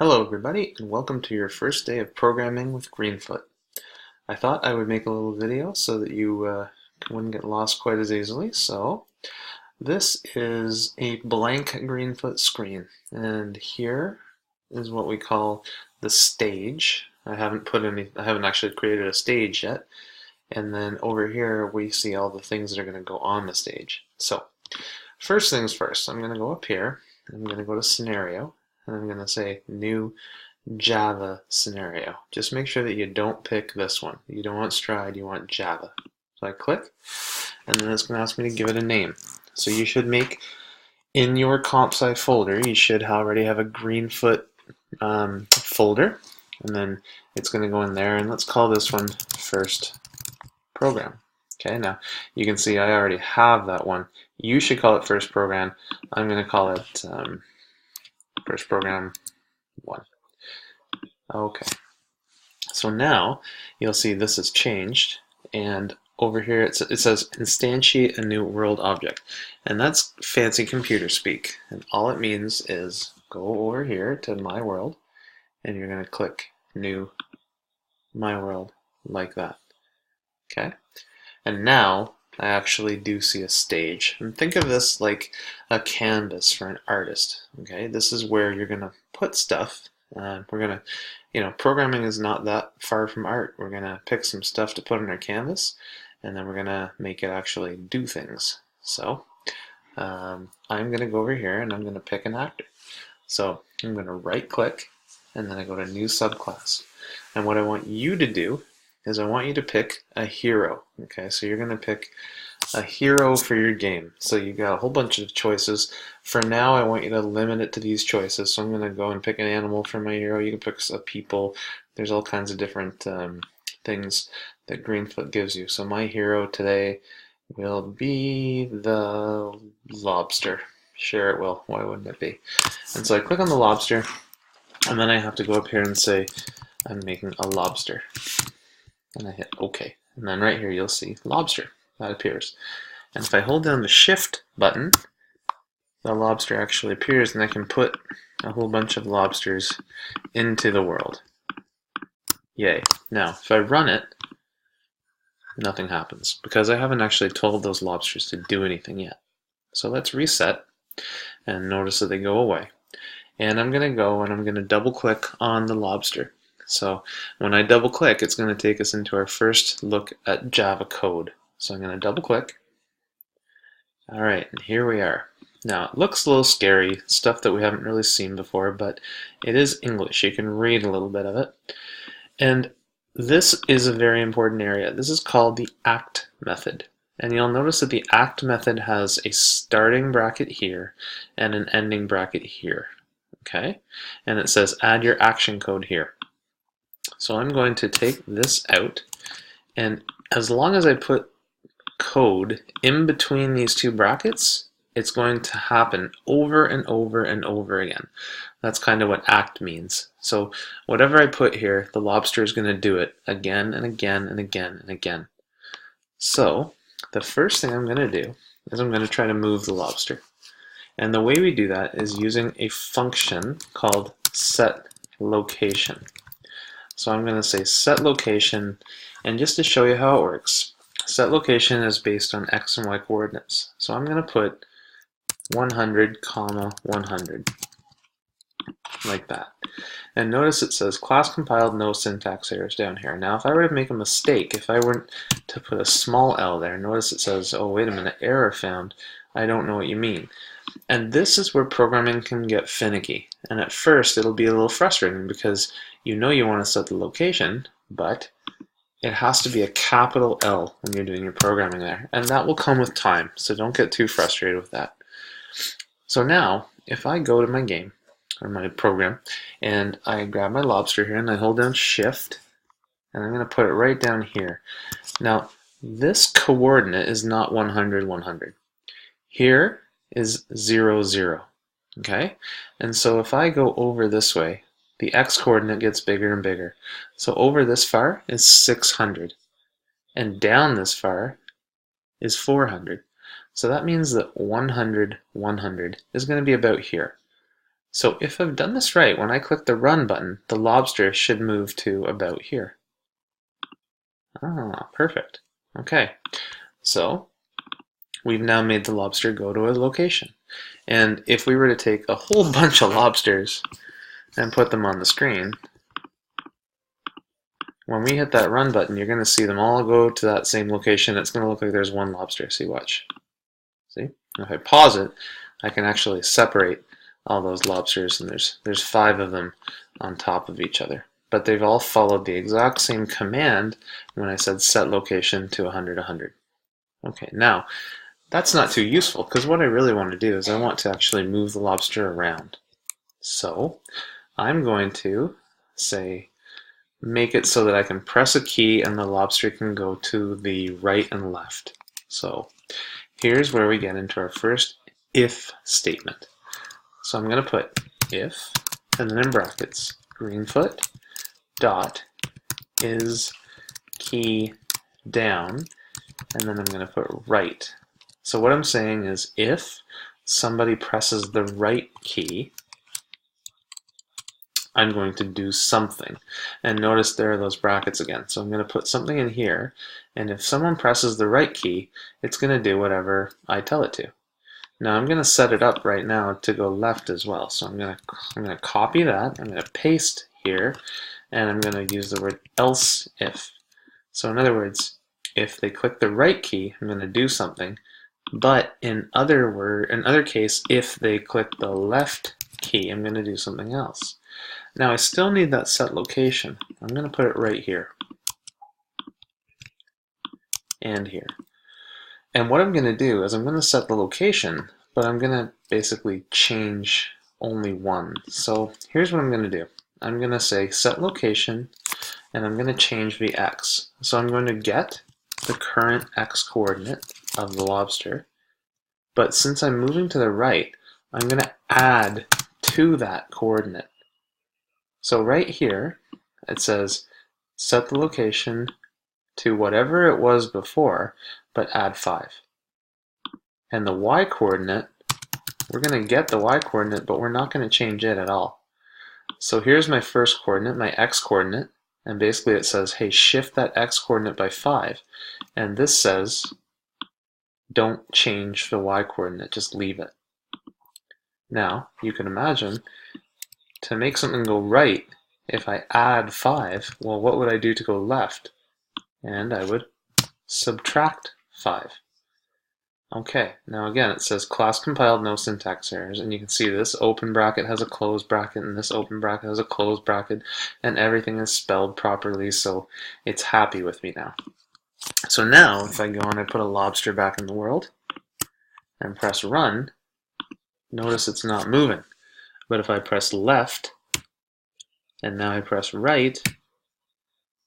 Hello everybody, and welcome to your first day of programming with Greenfoot. I thought I would make a little video so that you wouldn't get lost quite as easily. So this is a blank Greenfoot screen, and here is what we call the stage. I haven't actually created a stage yet. And then over here we see all the things that are going to go on the stage. So first things first, I'm going to go up here. I'm going to go to scenario. And I'm going to say new Java scenario. Just make sure that you don't pick this one. You don't want Stride, you want Java. So I click, and then it's going to ask me to give it a name. So you should make, in your comp sci folder, you should already have a Greenfoot folder. And then it's going to go in there, and let's call this one first program. Okay, now you can see I already have that one. You should call it first program. I'm going to call it first program 1. Okay, so now you'll see this has changed, and over here it says instantiate a new world object, and that's fancy computer speak, and all it means is go over here to my world, and you're going to click new my world like that. Okay, and now I actually do see a stage. And think of this like a canvas for an artist. Okay, this is where you're going to put stuff. We're going to, programming is not that far from art. We're going to pick some stuff to put on our canvas, and then we're going to make it actually do things. So I'm going to go over here and I'm going to pick an actor. So I'm going to right click, and then I go to new subclass. And what I want you to do is I want you to pick a hero. Okay, so you're going to pick a hero for your game. So you got a whole bunch of choices. For now, I want you to limit it to these choices. So I'm going to go and pick an animal for my hero. You can pick a people. There's all kinds of different things that Greenfoot gives you. So my hero today will be the lobster. Sure it will. Why wouldn't it be? And so I click on the lobster, and then I have to go up here and say I'm making a lobster. And I hit OK. And then right here you'll see lobster. That appears. And if I hold down the Shift button, the lobster actually appears, and I can put a whole bunch of lobsters into the world. Yay. Now, if I run it, nothing happens, because I haven't actually told those lobsters to do anything yet. So let's reset, and notice that they go away. And I'm going to go and I'm going to double click on the lobster. So when I double click, it's going to take us into our first look at Java code. So I'm going to double click. All right, and here we are. Now it looks a little scary, stuff that we haven't really seen before, but it is English. You can read a little bit of it. And this is a very important area. This is called the ACT method. And you'll notice that the ACT method has a starting bracket here and an ending bracket here. Okay? And it says add your action code here. So I'm going to take this out, and as long as I put code in between these two brackets, it's going to happen over and over and over again. That's kind of what ACT means. So whatever I put here, the lobster is going to do it again and again and again and again. So the first thing I'm going to do is I'm going to try to move the lobster. And the way we do that is using a function called setLocation. So I'm going to say set location, and just to show you how it works, set location is based on x and y coordinates. So I'm going to put 100, 100, like that. And notice it says class compiled, no syntax errors down here. Now if I were to make a mistake, if I were to put a small l there, notice it says, oh wait a minute, error found. I don't know what you mean. And this is where programming can get finicky. And at first it'll be a little frustrating because you know you want to set the location, but it has to be a capital L when you're doing your programming there. And that will come with time, so don't get too frustrated with that. So now, if I go to my game, or my program, and I grab my lobster here and I hold down Shift, and I'm going to put it right down here. Now, this coordinate is not 100, 100. Here is 0, 0. Okay? And so if I go over this way, the x coordinate gets bigger and bigger. So over this far is 600. And down this far is 400. So that means that 100, 100 is going to be about here. So if I've done this right, when I click the run button, the lobster should move to about here. Ah, perfect. Okay, so we've now made the lobster go to a location. And if we were to take a whole bunch of lobsters and put them on the screen, when we hit that run button, you're going to see them all go to that same location. It's going to look like there's one lobster. See, watch. See? If I pause it, I can actually separate all those lobsters, and there's 5 of them on top of each other. But they've all followed the exact same command when I said set location to 100, 100. Okay, now that's not too useful, because what I really want to do is I want to actually move the lobster around. So I'm going to say make it so that I can press a key and the lobster can go to the right and left. So here's where we get into our first if statement. So I'm going to put if, and then in brackets, Greenfoot dot is key down, and then I'm going to put right. So what I'm saying is if somebody presses the right key, I'm going to do something. And notice there are those brackets again. So I'm going to put something in here, and if someone presses the right key, it's going to do whatever I tell it to. Now I'm going to set it up right now to go left as well. So I'm going to copy that, I'm going to paste here, and I'm going to use the word else if. So in other words, if they click the right key, I'm going to do something. But in other case, if they click the left key, I'm going to do something else. Now I still need that set location. I'm going to put it right here and here. And what I'm going to do is I'm going to set the location, but I'm going to basically change only one. So here's what I'm going to do. I'm going to say set location, and I'm going to change the x. So I'm going to get the current x coordinate of the lobster, but since I'm moving to the right, I'm going to add to that coordinate. So right here, it says set the location to whatever it was before, but add 5. And the y coordinate, we're going to get the y coordinate, but we're not going to change it at all. So here's my first coordinate, my x coordinate, and basically it says, hey, shift that x coordinate by 5. And this says, don't change the y coordinate, just leave it. Now, you can imagine, to make something go right, if I add 5, well, what would I do to go left? And I would subtract 5. Okay, now again, it says class compiled, no syntax errors, and you can see this open bracket has a closed bracket, and this open bracket has a closed bracket, and everything is spelled properly, so it's happy with me now. So now, if I go and I put a lobster back in the world, and press run, notice it's not moving. But if I press left, and now I press right,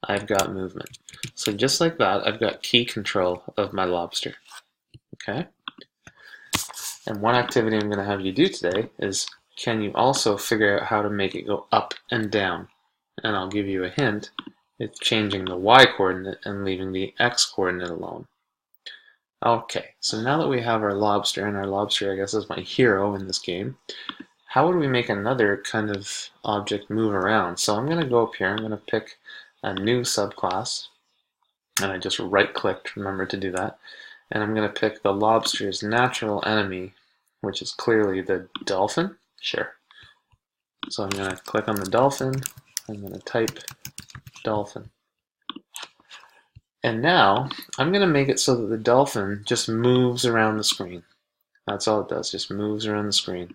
I've got movement. So just like that, I've got key control of my lobster. Okay? And one activity I'm going to have you do today is, can you also figure out how to make it go up and down? And I'll give you a hint. It's changing the y coordinate and leaving the x coordinate alone. Okay, so now that we have our lobster, and our lobster, I guess, is my hero in this game, how would we make another kind of object move around? So I'm going to go up here, I'm going to pick a new subclass, and I just right-clicked, remember to do that, and I'm going to pick the lobster's natural enemy, which is clearly the dolphin. Sure. So I'm going to click on the dolphin, I'm going to type dolphin. And now, I'm going to make it so that the dolphin just moves around the screen. That's all it does, just moves around the screen.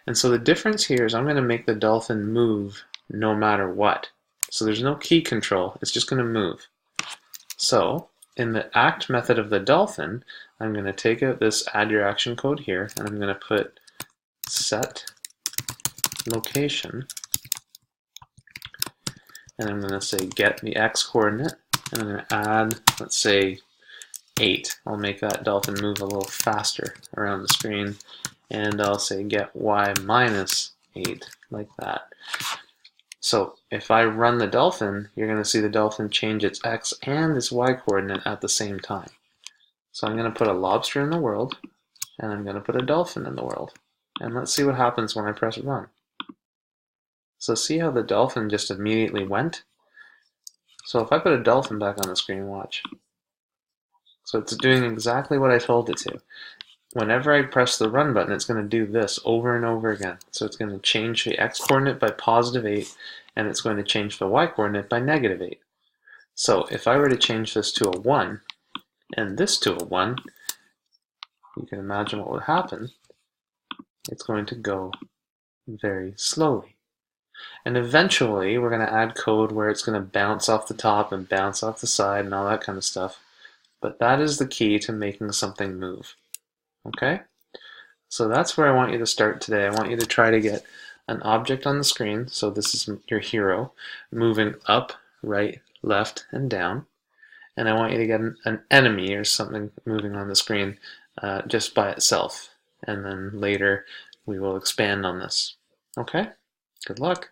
And so the difference here is I'm going to make the dolphin move no matter what. So there's no key control, it's just going to move. So in the act method of the dolphin, I'm going to take out this add your action code here, and I'm going to put set location, and I'm going to say get the x coordinate, and I'm going to add, let's say, 8. I'll make that dolphin move a little faster around the screen, and I'll say get y minus 8, like that. So if I run the dolphin, you're going to see the dolphin change its x and its y coordinate at the same time. So I'm going to put a lobster in the world, and I'm going to put a dolphin in the world. And let's see what happens when I press run. So see how the dolphin just immediately went? So if I put a dolphin back on the screen, watch. So it's doing exactly what I told it to. Whenever I press the run button, it's going to do this over and over again. So it's going to change the x coordinate by +8, and it's going to change the y coordinate by -8. So if I were to change this to a 1, and this to a 1, you can imagine what would happen. It's going to go very slowly. And eventually, we're going to add code where it's going to bounce off the top and bounce off the side and all that kind of stuff. But that is the key to making something move. Okay? So that's where I want you to start today. I want you to try to get an object on the screen, so this is your hero, moving up, right, left, and down. And I want you to get an enemy or something moving on the screen just by itself. And then later we will expand on this. Okay? Good luck.